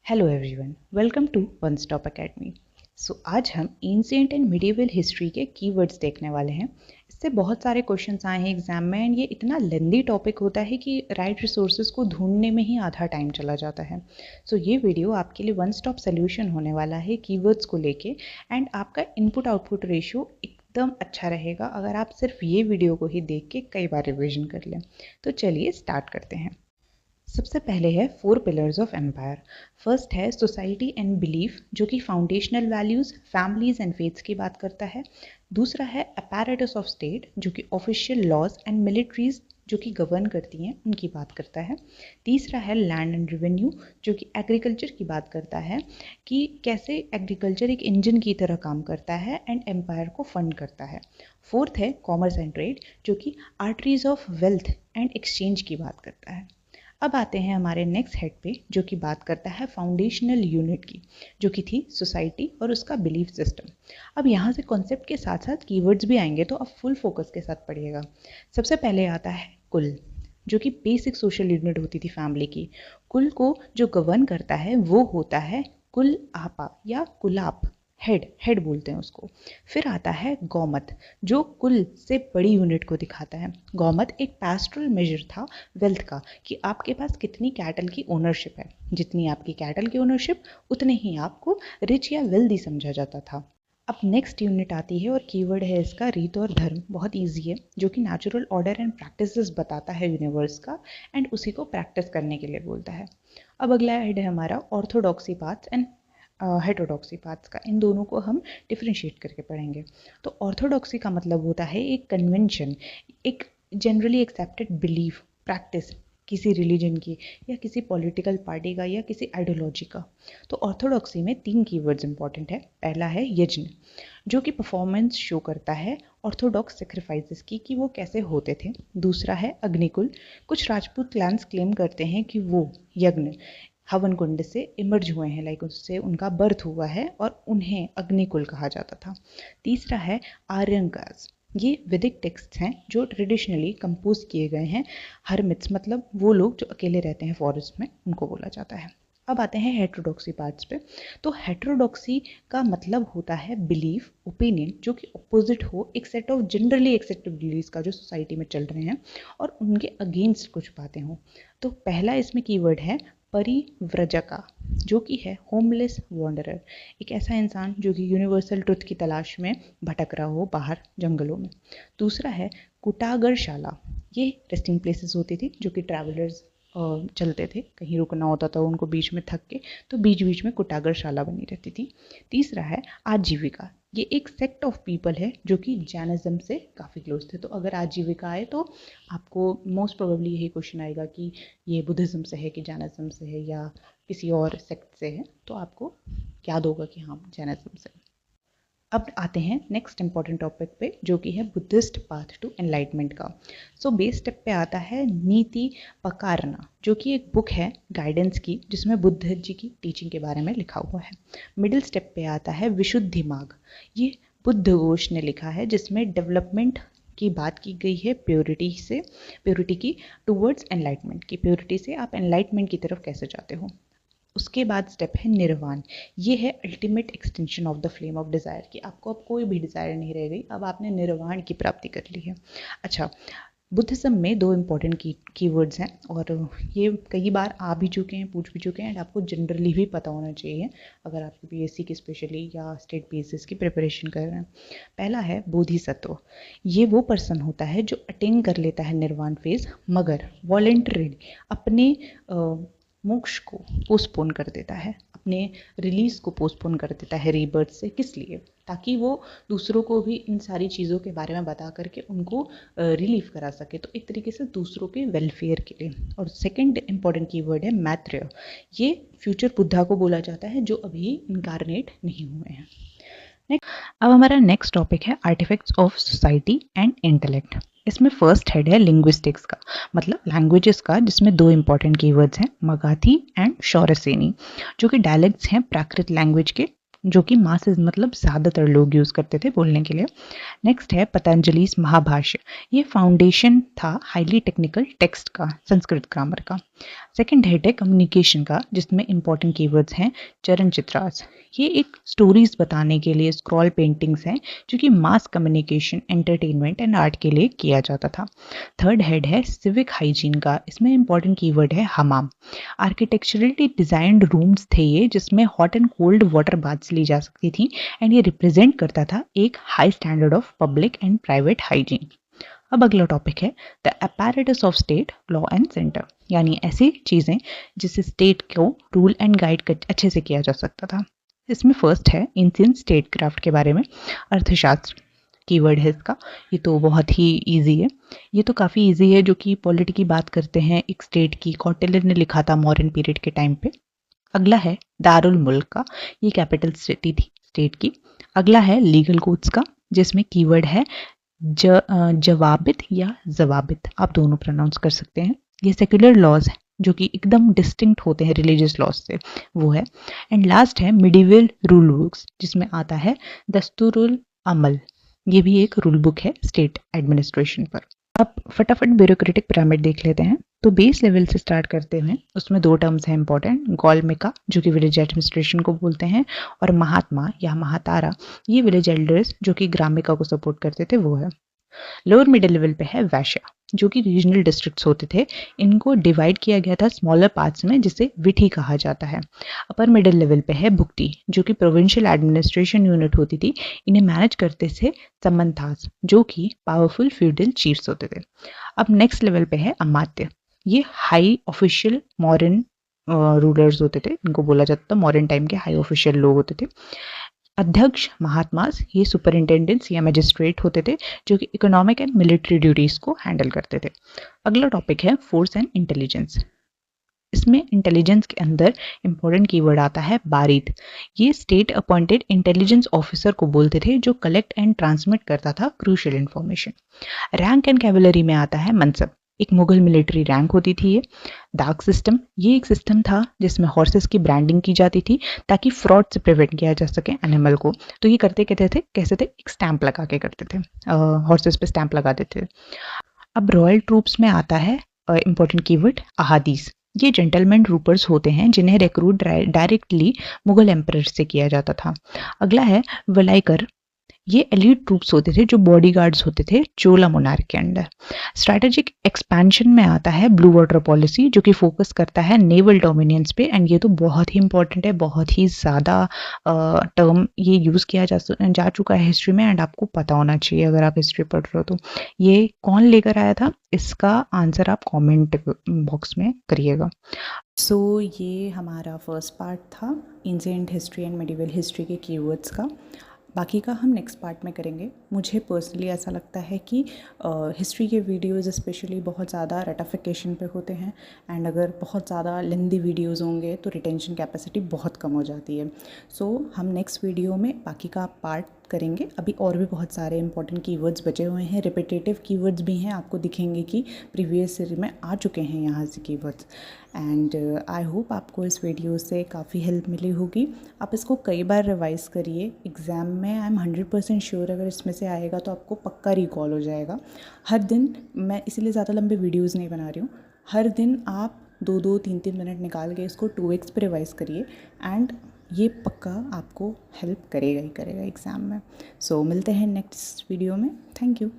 Hello everyone, welcome to One Stop Academy. आज हम ancient and medieval history के keywords देखने वाले हैं। इससे बहुत सारे क्वेश्चंस आए हैं एग्जाम में एंड ये इतना लेंदी टॉपिक होता है कि राइट रिसोर्सेज को ढूंढने में ही आधा टाइम चला जाता है। ये वीडियो आपके लिए वन स्टॉप सोल्यूशन होने वाला है कीवर्ड्स को लेके एंड आपका इनपुट आउटपुट रेशियो एकदम अच्छा रहेगा अगर आप सिर्फ ये वीडियो को ही देख के कई बार रिविजन कर लें। तो चलिए स्टार्ट करते हैं। सबसे पहले है 4 पिलर्स ऑफ एम्पायर। फर्स्ट है सोसाइटी एंड बिलीफ, जो कि foundational values, families and faiths की बात करता है। दूसरा है अपैरेटस ऑफ स्टेट, जो कि ऑफिशियल लॉज एंड मिलिट्रीज जो कि गवर्न करती हैं उनकी बात करता है। तीसरा है लैंड एंड रेवेन्यू, जो कि एग्रीकल्चर की बात करता है कि कैसे एग्रीकल्चर एक इंजन की तरह काम करता है एंड एम्पायर को फंड करता है। फोर्थ है कॉमर्स एंड ट्रेड, जो कि arteries of wealth and exchange की बात करता है। अब आते हैं हमारे नेक्स्ट हेड पे, जो कि बात करता है फाउंडेशनल यूनिट की, जो कि थी सोसाइटी और उसका बिलीफ सिस्टम। अब यहाँ से कॉन्सेप्ट के साथ साथ कीवर्ड्स भी आएंगे, तो अब फुल फोकस के साथ पढ़िएगा। सबसे पहले आता है कुल, जो कि बेसिक सोशल यूनिट होती थी फैमिली की। कुल को जो गवर्न करता है वो होता है कुल आपा या कुलाप, हेड बोलते हैं उसको। फिर आता है गौमत, जो कुल से बड़ी यूनिट को दिखाता है। गौमत एक पैस्टोरल मेजर था वेल्थ का, कि आपके पास कितनी कैटल की ओनरशिप है। जितनी आपकी कैटल की ओनरशिप उतने ही आपको रिच या वेल्दी समझा जाता था। अब नेक्स्ट यूनिट आती है और कीवर्ड है इसका रीत और धर्म। बहुत इजी है, जो कि नेचुरल ऑर्डर एंड प्रैक्टिसेस बताता है यूनिवर्स का एंड उसी को प्रैक्टिस करने के लिए बोलता है। अब अगला हेड है हमारा ऑर्थोडॉक्सी पाथ्स एंड हेटेरोडॉक्सी पाथ्स का। इन दोनों को हम डिफ्रेंशिएट करके पढ़ेंगे। तो ऑर्थोडॉक्सी का मतलब होता है एक कन्वेंशन, एक जनरली एक्सेप्टेड बिलीफ, प्रैक्टिस किसी रिलीजन की या किसी पॉलिटिकल पार्टी का या किसी आइडियोलॉजी का। तो ऑर्थोडॉक्सी में 3 कीवर्ड्स इंपॉर्टेंट है। पहला है यज्ञ, जो कि परफॉर्मेंस शो करता है ऑर्थोडॉक्स सेक्रीफाइसेस की कि वो कैसे होते थे। दूसरा है अग्निकुल, कुछ राजपूत क्लैंस क्लेम करते हैं कि वो यज्ञ हवन कुंड से इमर्ज हुए हैं, लाइक उससे उनका बर्थ हुआ है और उन्हें अग्निकुल कहा जाता था। तीसरा है आर्यंकास, ये वैदिक टेक्स्ट हैं जो ट्रेडिशनली कंपोज किए गए हैं। हरमिट्स मतलब वो लोग जो अकेले रहते हैं फॉरेस्ट में, उनको बोला जाता है। अब आते हैं हेटेरोडॉक्सी पार्ट्स पे। तो हेटेरोडॉक्सी का मतलब होता है बिलीफ, ओपिनियन, जो कि अपोजिट हो एक set of generally accepted belief का जो सोसाइटी में चल रहे हैं और उनके अगेंस्ट कुछ बातें हों। तो पहला इसमें कीवर्ड है परिव्रजका, जो कि है होमलेस वॉन्डरर, एक ऐसा इंसान जो कि यूनिवर्सल ट्रुथ की तलाश में भटक रहा हो बाहर जंगलों में। दूसरा है कुटागरशाला, ये रेस्टिंग प्लेसेस होती थी जो कि ट्रैवलर्स चलते थे, कहीं रुकना होता था उनको बीच में थक के, तो बीच बीच में कुटागरशाला बनी रहती थी। तीसरा है आजीविका, ये एक सेक्ट ऑफ पीपल है जो कि जैनिज्म से काफ़ी क्लोज थे। तो अगर आजीविका आए तो आपको मोस्ट प्रोबेबली यही क्वेश्चन आएगा कि ये बुद्धिज़्म से है कि जैनिज्म से है या किसी और सेक्ट से है, तो आपको याद होगा कि हाँ जैनिज्म से। अब आते हैं नेक्स्ट इंपॉर्टेंट टॉपिक पे, जो कि है बुद्धिस्ट पाथ टू एनलाइटमेंट का। बेस स्टेप पे आता है नीति पकारना, जो कि एक बुक है गाइडेंस की जिसमें बुद्ध जी की टीचिंग के बारे में लिखा हुआ है। मिडिल स्टेप पे आता है विशुद्धि मार्ग, ये बुद्ध घोष ने लिखा है जिसमें डेवलपमेंट की बात की गई है प्योरिटी की टूवर्ड्स एनलाइटमेंट की, प्योरिटी से आप एनलाइटमेंट की तरफ कैसे जाते हो। उसके बाद स्टेप है निर्वाण, ये है ultimate extension of the flame of desire, कि आपको अब कोई भी डिज़ायर नहीं रह गई, अब आपने निर्वाण की प्राप्ति कर ली है। अच्छा, बुद्धिज्म में 2 इंपॉर्टेंट कीवर्ड्स हैं और ये कई बार आ भी चुके हैं, पूछ भी चुके हैं एंड आपको जनरली भी पता होना चाहिए अगर आप बीएससी की स्पेशली या स्टेट बेसिस की प्रिपरेशन कर रहे हैं। पहला है बोधिसत्व, ये वो पर्सन होता है जो अटेन कर लेता है निर्वाण फेज, मगर वॉलेंटरी अपने मोक्ष को पोस्टपोन कर देता है, अपने रिलीज को पोस्टपोन कर देता है रीबर्थ से। किस लिए? ताकि वो दूसरों को भी इन सारी चीज़ों के बारे में बता करके उनको रिलीफ करा सके, तो एक तरीके से दूसरों के वेलफेयर के लिए। और सेकंड इंपॉर्टेंट कीवर्ड है मैत्रेय, ये फ्यूचर बुद्धा को बोला जाता है जो अभी इनकारनेट नहीं हुए हैं। अब हमारा नेक्स्ट टॉपिक है artifacts of society and intellect. इसमें फर्स्ट हेड है लिंग्विस्टिक्स का, मतलब लैंग्वेजेस का, जिसमें 2 इंपॉर्टेंट कीवर्ड्स हैं मगाथी एंड शौरसेनी, जो कि डायलेक्ट्स हैं प्राकृत लैंग्वेज के जो कि मासेस मतलब ज़्यादातर लोग यूज़ करते थे बोलने के लिए। नेक्स्ट है पतंजलि's महाभाष्य। ये फाउंडेशन था हाईली टेक्निकल टेक्स्ट का, संस्कृत ग्रामर का। सेकंड हेड है कम्युनिकेशन का, जिसमें इंपॉर्टेंट कीवर्ड्स हैं चरण चित्रास। ये एक स्टोरीज बताने के लिए स्क्रॉल पेंटिंग्स हैं जो कि mass communication, entertainment and art के लिए किया जाता था। थर्ड हेड है सिविक हाइजीन का। इसमें इंपॉर्टेंट कीवर्ड है हमाम। आर्किटेक्चरली डिजाइंड रूम्स थे ये, जिसमें hot and cold water baths ली जा सकती थी एंड ये रिप्रेजेंट करता था एक high standard of public and private hygiene. अब अगला टॉपिक है the apparatus of state, law and centre, यानी ऐसी चीज़ें जिससे स्टेट को रूल एंड गाइड अच्छे से किया जा सकता था। इसमें फर्स्ट है एंशिएंट स्टेट क्राफ्ट के बारे में। अर्थशास्त्र कीवर्ड है इसका। ये तो बहुत ही इजी है। ये तो काफ़ी इजी है, जो कि पॉलिटी की बात करते हैं एक स्टेट की। कौटिल्य ने लिखा था मौर्यन पीरियड के टाइम पे। अगला है दारुल मुल्क का। ये कैपिटल सिटी थी स्टेट की। अगला है लीगल कोड्स का, जिसमें कीवर्ड है जवाबित या जवाबित, आप दोनों प्रोनाउंस कर सकते हैं। ये सेक्युलर लॉज है जो कि एकदम डिस्टिंक्ट होते हैं रिलीजियस लॉज से, वो है। एंड लास्ट है मिडिवल रूल बुक्स, जिसमें आता है दस्तूरुल अमल। ये भी एक रूल बुक है स्टेट एडमिनिस्ट्रेशन पर। अब फटाफट ब्यूरोक्रेटिक पिरामिड देख लेते हैं। तो बेस लेवल से स्टार्ट करते हैं। उसमें दो टर्म्स हैं इंपॉर्टेंट, गोलमेका जो कि विलेज एडमिनिस्ट्रेशन को बोलते हैं, और महात्मा या महातारा, ये विलेज एल्डर्स जो कि ग्रामिका को सपोर्ट करते थे, वो है। लोअर मिडिल लेवल पे है वैश्य, जो कि रीजनल डिस्ट्रिक्ट्स होते थे। इनको डिवाइड किया गया था स्मॉलर पार्ट्स में, जिसे विठी कहा जाता है। अपर मिडिल लेवल पे है भुक्ति, जो कि प्रोविंशियल एडमिनिस्ट्रेशन यूनिट होती थी। इन्हें मैनेज करते थे समंथास, जो कि पावरफुल फ्यूडल चीफ्स होते थे। अब नेक्स्ट लेवल पे है अमात्य। ये हाई ऑफिशियल मॉडर्न रूलर्स होते थे, इनको बोला जाता था मॉडर्न टाइम के हाई ऑफिशियल लोग होते थे। अध्यक्ष महात्मास, ये सुपरिंटेंडेंट्स या मजिस्ट्रेट होते थे, जो कि इकोनॉमिक एंड मिलिट्री ड्यूटीज को हैंडल करते थे। अगला टॉपिक है फोर्स एंड इंटेलिजेंस। इसमें इंटेलिजेंस के अंदर इंपॉर्टेंट कीवर्ड आता है बारीद। ये स्टेट अपॉइंटेड इंटेलिजेंस ऑफिसर को बोलते थे, जो कलेक्ट एंड ट्रांसमिट करता था crucial information. Rank and cavalry में आता है मनसब, एक मुगल मिलिट्री रैंक होती थी ये। डाक सिस्टम, ये एक सिस्टम था जिसमें हॉर्सेस की ब्रांडिंग की जाती थी ताकि फ्रॉड से प्रिवेंट किया जा सके एनिमल को। तो ये करते कैसे थे, एक स्टैंप लगा के करते थे, हॉर्सेस पे स्टैंप लगा देते थे। अब रॉयल ट्रूप्स में आता है इंपॉर्टेंट कीवर्ड अहादीस। ये जेंटलमैन ट्रूपर्स होते हैं जिन्हें रिक्रूट डायरेक्टली मुगल एम्परर से किया जाता था। अगला है वलाइकर। ये एलीट ट्रूप्स होते थे जो बॉडीगार्ड्स होते थे चोला मोनार्क के अंडर। स्ट्रैटेजिक एक्सपेंशन में आता है ब्लू वाटर पॉलिसी, जो कि फोकस करता है नेवल डोमिनियंस पे। एंड ये तो बहुत ही इंपॉर्टेंट है, बहुत ही ज़्यादा टर्म ये यूज़ किया जा चुका है हिस्ट्री में, एंड आपको पता होना चाहिए अगर आप हिस्ट्री पढ़ रहे हो तो। ये कौन लेकर आया था, इसका आंसर आप कमेंट बॉक्स में करिएगा। सो ये हमारा फर्स्ट पार्ट था ancient history and medieval history के कीवर्ड्स का। बाकी का हम नेक्स्ट पार्ट में करेंगे। मुझे पर्सनली ऐसा लगता है कि हिस्ट्री के वीडियोज़ स्पेशली बहुत ज़्यादा रटिफिकेशन पे होते हैं, एंड अगर बहुत ज़्यादा लेंदी वीडियोज़ होंगे तो रिटेंशन कैपेसिटी बहुत कम हो जाती है। सो हम नेक्स्ट वीडियो में बाकी का पार्ट करेंगे। अभी और भी बहुत सारे इंपॉर्टेंट कीवर्ड्स बचे हुए हैं, रिपीटेटिव कीवर्ड्स भी हैं, आपको दिखेंगे कि प्रीवियस सीरीज में आ चुके हैं यहाँ से कीवर्ड्स। एंड आई होप आपको इस वीडियो से काफ़ी हेल्प मिली होगी। आप इसको कई बार रिवाइज़ करिए, एग्ज़ाम में आई एम 100% श्योर अगर इसमें से आएगा तो आपको पक्का रिकॉल हो जाएगा। हर दिन, मैं इसलिए ज़्यादा लंबे वीडियोज़ नहीं बना रही हूँ, हर दिन आप 2-2, 3-3 मिनट निकाल के इसको 2x पे रिवाइज़ करिए, एंड ये पक्का आपको हेल्प करेगा ही करेगा एग्ज़ाम में। सो मिलते हैं नेक्स्ट वीडियो में। Thank you.